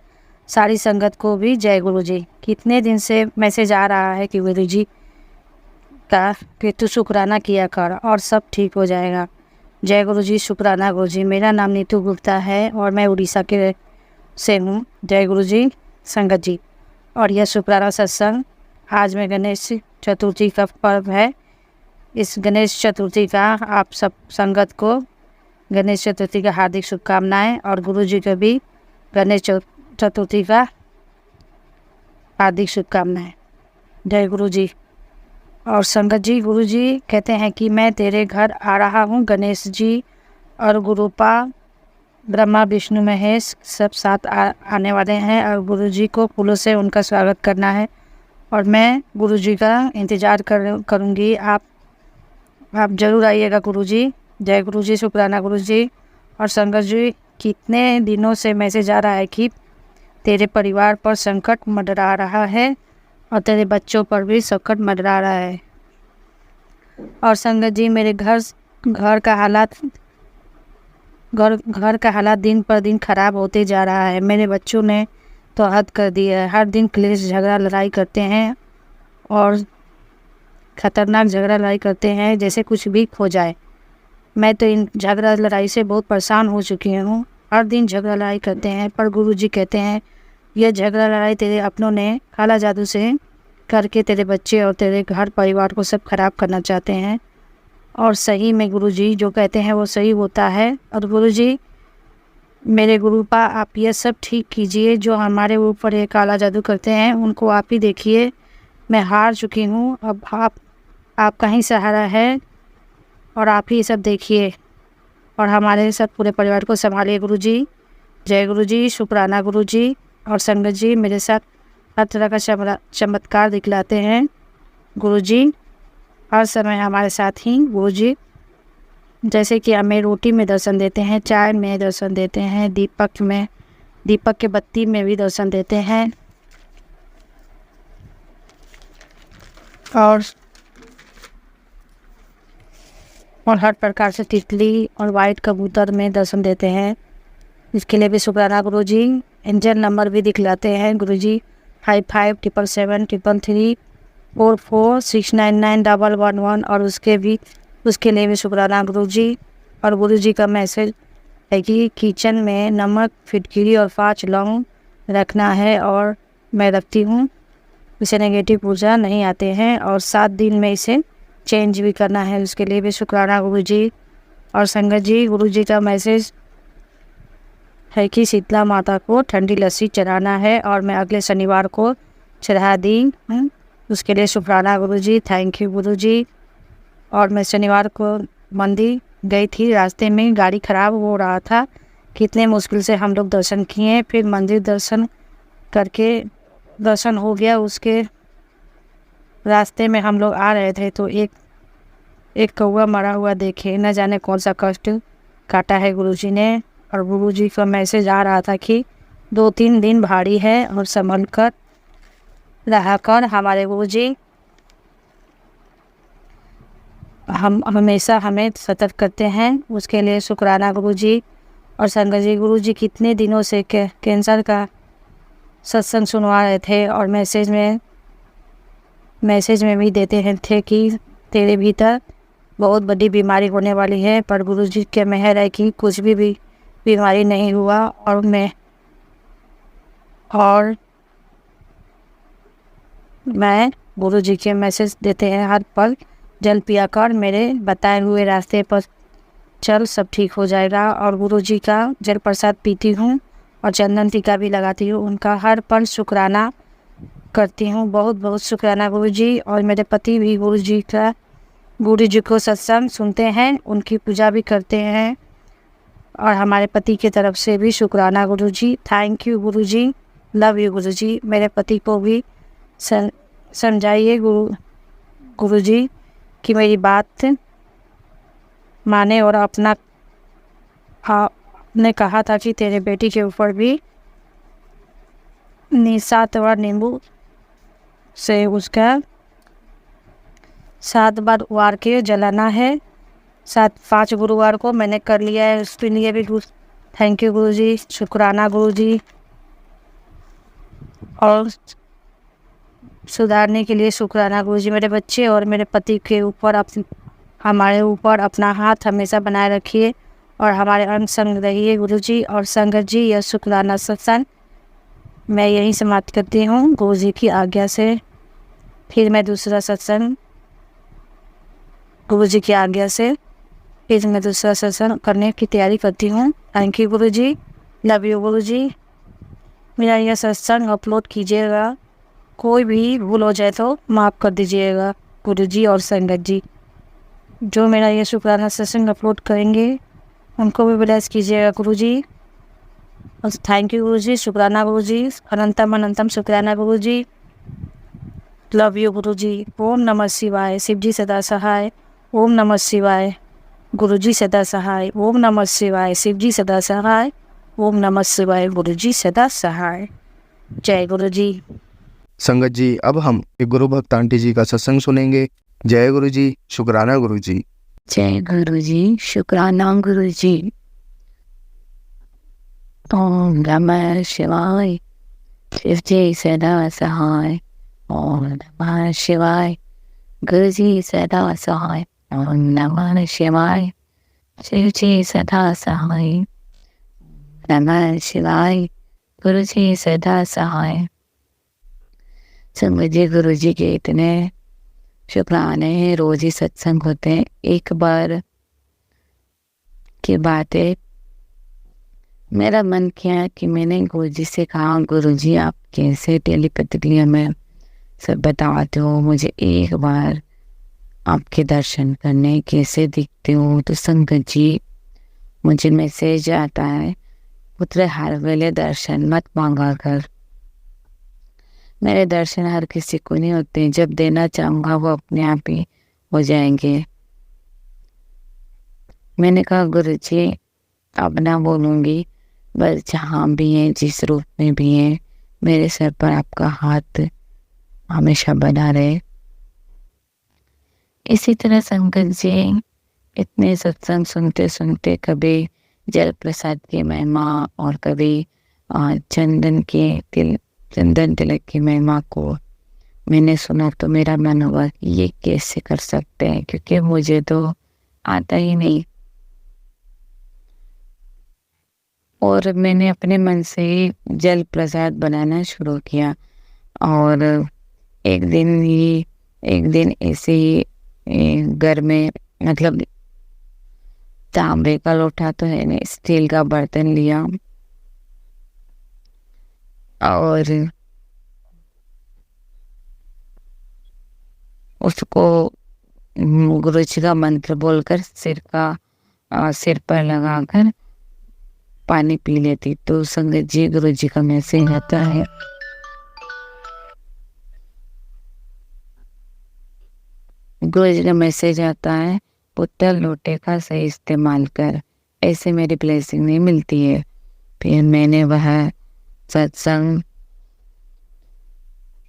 सारी संगत को भी जय गुरुजी। कितने दिन से मैसेज आ रहा है कि गुरुजी का कि तू शुक्राना किया कर और सब ठीक हो जाएगा। जय गुरुजी, शुक्राना गुरुजी। मेरा नाम नीतू गुप्ता है और मैं उड़ीसा के से हूँ। जय गुरुजी संगत जी। और यह शुक्राना सत्संग आज में गणेश चतुर्थी का पर्व है। इस गणेश चतुर्थी का आप सब संगत को गणेश चतुर्थी का हार्दिक शुभकामनाएं, और गुरुजी को भी गणेश चतुर्थी का हार्दिक शुभकामनाएं। जय गुरुजी। और संगत जी, गुरुजी कहते हैं कि मैं तेरे घर आ रहा हूँ। गणेश जी और गुरुपा, ब्रह्मा विष्णु महेश सब साथ आने वाले हैं, और गुरुजी को फूलों से उनका स्वागत करना है, और मैं गुरुजी का इंतज़ार करूँगी। आप ज़रूर आइएगा गुरुजी। जय गुरुजी, शुक्राना गुरुजी। और संगत जी, कितने दिनों से मैसेज आ रहा है कि तेरे परिवार पर संकट मंडरा रहा है और तेरे बच्चों पर भी संकट मंडरा रहा है। और संगत जी, मेरे घर का हालात दिन पर दिन ख़राब होते जा रहा है। मेरे बच्चों ने तो हद कर दी है। हर दिन क्लेश झगड़ा लड़ाई करते हैं, और ख़तरनाक झगड़ा लड़ाई करते हैं जैसे कुछ भी हो जाए। मैं तो इन झगड़ा लड़ाई से बहुत परेशान हो चुकी हूँ। हर दिन झगड़ा लड़ाई करते हैं, पर गुरुजी कहते हैं यह झगड़ा लड़ाई तेरे अपनों ने काला जादू से करके तेरे बच्चे और तेरे घर परिवार को सब खराब करना चाहते हैं। और सही में गुरुजी जो कहते हैं वो सही होता है। और गुरुजी, मेरे गुरुपा, आप ये सब ठीक कीजिए। जो हमारे ऊपर ये काला जादू करते हैं उनको आप ही देखिए। मैं हार चुकी हूँ, अब आपका ही सहारा है, और आप ही सब देखिए और हमारे सब पूरे परिवार को संभालिए गुरुजी। जय गुरु जी, शुक्राना गुरु जी और संगत जी मेरे साथ हर तरह का चमत्कार दिखलाते हैं। गुरु जी हर समय हमारे साथ ही गुरु जी, जैसे कि हमें रोटी में दर्शन देते हैं, चाय में दर्शन देते हैं, दीपक के बत्ती में भी दर्शन देते हैं और हर प्रकार से तितली और वाइट कबूतर में दर्शन देते हैं। इसके लिए भी शुक्राना गुरु जी। एंजल नंबर भी दिखलाते हैं गुरु जी, 55773344699111 और उसके लिए भी शुक्राना गुरु जी। और गुरु जी का मैसेज है कि किचन में नमक, फिटकिरी और 5 लौंग रखना है और मैं रखती हूँ। इसे नेगेटिव ऊर्जा नहीं आते हैं और 7 दिन में इसे चेंज भी करना है, उसके लिए भी शुक्राना गुरु जी। और संगत जी, गुरु जी का मैसेज है कि शीतला माता को ठंडी लस्सी चढ़ाना है और मैं अगले शनिवार को चढ़ा दी, उसके लिए शुक्राना गुरु जी। थैंक यू गुरु जी। और मैं शनिवार को मंदिर गई थी, रास्ते में गाड़ी ख़राब हो रहा था, कितने मुश्किल से हम लोग दर्शन किए, फिर मंदिर दर्शन करके दर्शन हो गया। उसके रास्ते में हम लोग आ रहे थे तो एक कौवा मरा हुआ देखे, न जाने कौन सा कष्ट काटा है गुरुजी ने। और गुरुजी का मैसेज आ रहा था कि 2-3 दिन भारी है और संभल कर रहा कर हमारे गुरुजी हम हमेशा हमें सतर्क करते हैं, उसके लिए शुक्राना गुरुजी। और संगत जी, गुरुजी कितने दिनों से कैंसर का सत्संग सुनवा रहे थे और मैसेज में भी देते हैं थे कि तेरे भीतर बहुत बड़ी बीमारी होने वाली है, पर गुरुजी के मेहर है कि कुछ भी बीमारी नहीं हुआ। और मैं गुरुजी के मैसेज देते हैं हर पल जल पिया कर, मेरे बताए हुए रास्ते पर चल, सब ठीक हो जाएगा। और गुरुजी का जल प्रसाद पीती हूँ और चंदन टीका भी लगाती हूँ, उनका हर पल शुक्राना करती हूँ। बहुत बहुत शुक्राना गुरुजी। और मेरे पति भी गुरुजी को सत्संग सुनते हैं, उनकी पूजा भी करते हैं और हमारे पति की तरफ से भी शुक्राना Guruji. Thank you Guruji, love you Guruji. मेरे पति को भी समझाइए गुरुजी कि मेरी बात माने और आपने कहा था कि तेरे बेटी के ऊपर भी 7 बार नींबू से उसका 7 बार वार के जलाना है। 5 गुरुवार को मैंने कर लिया है, उसके लिए भी थैंक यू गुरुजी, शुक्राना गुरुजी। और सुधारने के लिए शुक्राना गुरुजी। मेरे बच्चे और मेरे पति के ऊपर हमारे ऊपर अपना हाथ हमेशा बनाए रखिए और हमारे अंग संग रहिए गुरुजी। और संगत जी, यह शुक्राना सत्संग मैं यहीं समाप्त करती हूँ गुरुजी की आज्ञा से। फिर मैं दूसरा सत्संग गुरुजी की आज्ञा से दूसरा सत्संग करने की तैयारी करती हूँ। Thank you Guruji, love you Guruji. मेरा यह सत्संग अपलोड कीजिएगा, कोई भी भूल हो जाए तो माफ़ कर दीजिएगा गुरुजी। और संगत जी, जो मेरा ये शुक्राना सत्संग अपलोड करेंगे उनको भी ब्लेस कीजिएगा गुरुजी। और थैंक यू गुरुजी, शुक्राना गुरुजी, अनंतम शुक्राना गुरुजी, लव यू गुरुजी। ओम नमः शिवाय, शिव जी सदा सहाय। ओम नमः शिवाय, गुरुजी सदा सहाय। ओम नमः शिवाय, शिव जी सदा सहाय। ओम नमः शिवाय, गुरुजी सदा सहाय। जय गुरुजी। संगत जी, अब हम एक गुरु भक्त आंटी जी का सत्संग सुनेंगे। जय गुरु जी, शुक्राना गुरु जी। जय गुरु जी, शुक्राना गुरु जी। ओम नमः शिवाय, शिव जी सदा सहाय। ओम नमः शिवाय, गुरु जी सदा सहाय। ओम नमः शिवाय, शिव जी सदा सहाय। नमः शिवाय, गुरु जी सदा सहाय। संगत जी, गुरु जी के इतने शुक्राने हैं, रोज ही सत्संग होते हैं। एक बार की बात है, मेरा मन किया कि मैंने गुरु जी से कहा, गुरु जी आप कैसे टेलीपैथिकली में सब बताते हो, मुझे एक बार आपके दर्शन करने, कैसे दिखते हो। तो संगत जी, मुझे मैसेज आता है पुत्र हर वेले दर्शन मत मांगा कर। मेरे दर्शन हर किसी को नहीं होते, जब देना चाहूँगा वो अपने आप ही हो जाएंगे। मैंने कहा गुरुजी अब ना बोलूँगी, बस जहाँ भी हैं जिस रूप में भी हैं मेरे सर पर आपका हाथ हमेशा बना रहे। इसी तरह संगत जी इतने सत्संग सुनते सुनते कभी जल प्रसाद की महिमा और कभी चंदन तिलक की महिमा को मैंने सुना तो मेरा मन हुआ कि ये कैसे कर सकते हैं, क्योंकि मुझे तो आता ही नहीं। और मैंने अपने मन से ही जल प्रसाद बनाना शुरू किया। और एक दिन ऐसे ही घर में मतलब तांबे का लोटा तो है नहीं, स्टील का बर्तन लिया और उसको गुरुजी का मंत्र बोलकर सिर पर लगाकर पानी पी लेती। तो संगत जी गुरुजी का मैसेज आता है, गुरुजी का मैसेज आता है, पुत्र लोटे का सही इस्तेमाल कर, ऐसे मेरी ब्लेसिंग नहीं मिलती है। फिर मैंने वह सत्संग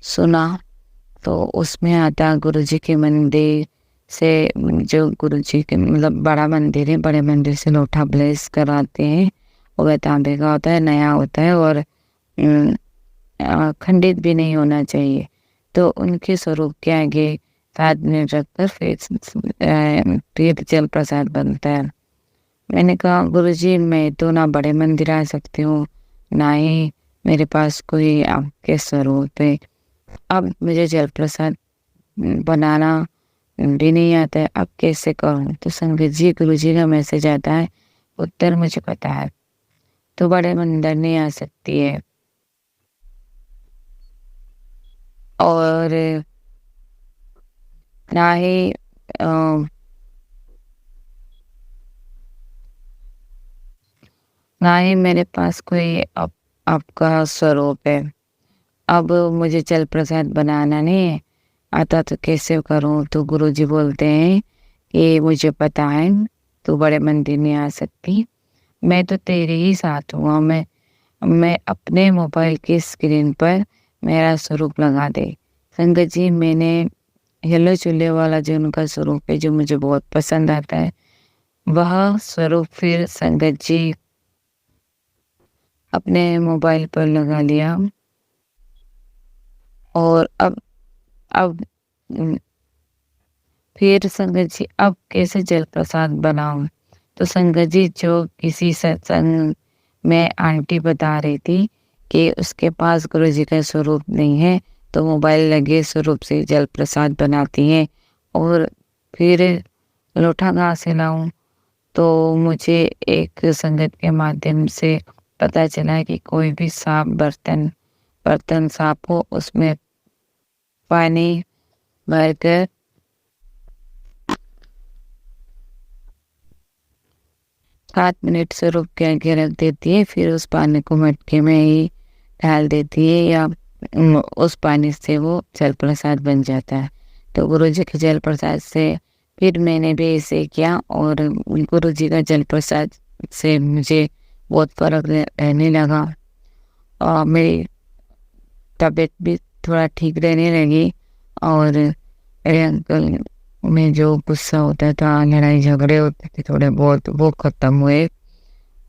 सुना तो उसमें आता गुरुजी के मंदिर से, जो गुरुजी के मतलब बड़ा मंदिर है, बड़े मंदिर से लोटा ब्लेस कराते हैं। वो तांबे का होता है, नया होता है और खंडित भी नहीं होना चाहिए। तो उनके स्वरूप के आगे 7 मिनट रखकर फिर जल प्रसाद बनता है। मैंने कहा गुरुजी मैं तो ना बड़े मंदिर आ सकती हूँ, ना ही मेरे पास कोई आपके स्वरूप है। अब मुझे जल प्रसाद बनाना भी नहीं आता है, अब कैसे करूँ? तो संगत जी गुरुजी का मैसेज आता है, उत्तर मुझे पता है, तो बड़े मंदिर नहीं आ सकती है। और ना ही मेरे पास कोई आपका स्वरूप है। अब मुझे जल प्रसाद बनाना नहीं आता तो कैसे करूं? तो गुरुजी बोलते हैं कि मुझे पता है तू बड़े मंदिर नहीं आ सकती, मैं तो तेरे ही साथ हूँ। मैं अपने मोबाइल की स्क्रीन पर मेरा स्वरूप लगा दे। संगत जी मैंने येलो चूल्हे वाला जो उनका स्वरूप है जो मुझे बहुत पसंद आता है, वह स्वरूप फिर संगत जी अपने मोबाइल पर लगा लिया। और अब फिर संगत जी अब कैसे जल प्रसाद बनाऊं? तो संगत जी जो किसी सत्संग में आंटी बता रही थी कि उसके पास गुरुजी का स्वरूप नहीं है, तो मोबाइल लगे स्वरूप से जल प्रसाद बनाती हैं। और फिर लोटा कहाँ से लाऊं? तो मुझे एक संगत के माध्यम से पता चला कि कोई भी साफ बर्तन साफ हो उसमें पानी भरकर 7 मिनट स्वरूप के आगे रख देती है, फिर उस पानी को मटके में ही डाल देती है या उस पानी से वो जल प्रसाद बन जाता है। तो गुरुजी के जल प्रसाद से फिर मैंने भी ऐसे किया और गुरुजी का जल प्रसाद से मुझे बहुत फर्क रहने लगा और मेरी तबीयत भी थोड़ा ठीक रहने लगी। और मेरे अंकल में जो गुस्सा होता था, लड़ाई झगड़े होते थे थोड़े बहुत, वो ख़त्म हुए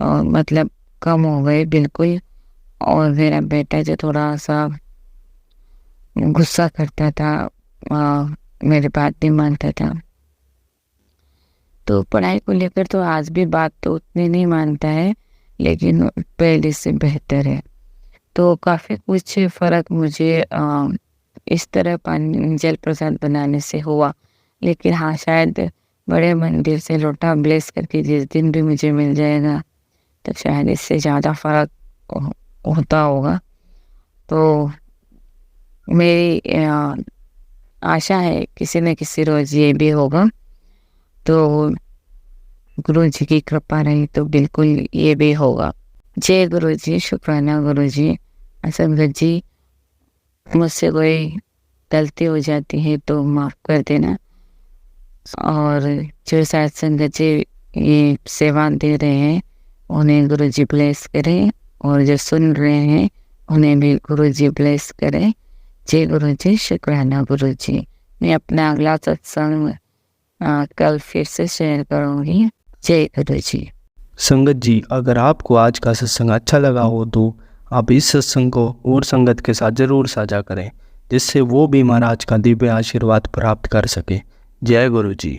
और मतलब कम हो गए बिल्कुल। और मेरा बेटा जो थोड़ा सा गुस्सा करता था, मेरी बात नहीं मानता था, तो पढ़ाई को लेकर तो आज भी बात तो उतनी नहीं मानता है, लेकिन पहले से बेहतर है। तो काफ़ी कुछ फ़र्क मुझे इस तरह पानी जल प्रसाद बनाने से हुआ। लेकिन हाँ, शायद बड़े मंदिर से लोटा ब्लेस करके जिस दिन भी मुझे मिल जाएगा तो शायद इससे ज़्यादा फ़र्क होता होगा। तो मेरी आशा है किसी न किसी रोज़ ये भी होगा। तो गुरु जी की कृपा रही तो बिल्कुल ये भी होगा। जय गुरु जी, शुक्राना गुरु जी। संगत जी, मुझसे कोई गलती हो जाती है तो माफ़ कर देना। और जो साथ संगत जी ये सेवा दे रहे हैं उन्हें गुरु जी ब्लेस करें, और जो सुन रहे हैं उन्हें भी गुरु जी ब्लेस करें। जय गुरु जी, शुक्राना गुरु जी। मैं अपना अगला सत्संग कल फिर से शेयर करूँगी। जय गुरु जी। संगत जी, अगर आपको आज का सत्संग अच्छा लगा हो तो आप इस सत्संग को और संगत के साथ ज़रूर साझा करें, जिससे वो भी महाराज का दिव्य आशीर्वाद प्राप्त कर सके। जय गुरु जी।